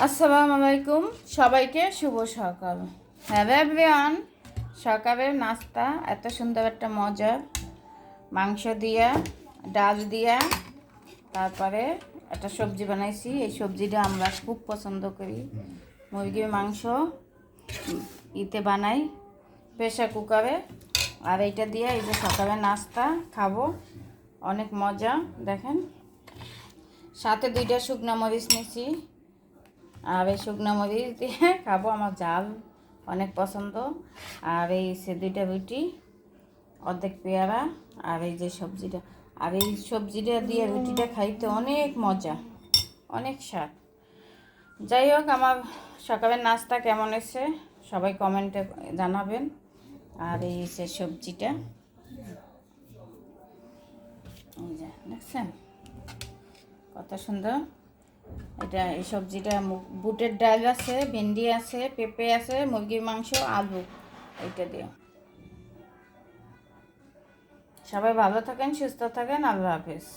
আসসালামু আলাইকুম, সবাইকে শুভ সকাল। হ্যালো এভরিওয়ান, সকালের নাস্তা এত সুন্দর একটা মজার মাংস দিয়া, ডাল দিয়া, তারপরে একটা সবজি বানাইছি। এই সবজিটা আমরা খুব পছন্দ করি। মুরগির মাংস ইতে বানাই প্রেসার কুকারে, আর এইটা দিয়ে এই যে সকালে নাস্তা খাবো, অনেক মজা। দেখেন, সাথে 2টা শুকনো মরিচ নিয়েছি, আর এই শুকনো মরিচ দিয়ে খাবো, আমার ঝাল অনেক পছন্দ। আর এই সে 2টা রুটি, অর্ধেক পেয়ারা, আর এই যে সবজিটা, আর এই সবজিটা দিয়ে রুটিটা খাইতে অনেক মজা, অনেক স্বাদ। যাই হোক, আমার সকালের নাস্তা কেমন এসে সবাই কমেন্টে জানাবেন। আর এই সে সবজিটা, এই যে দেখছেন কত সুন্দর। এটা এই সবজিটা বুটের ডাল আছে, ভেন্ডি আছে, পেঁপে আছে, মুরগির মাংস, আলু, এইটা দিয়ে। সবাই ভালো থাকেন, সুস্থ থাকেন, আল্লাহ হাফেজ।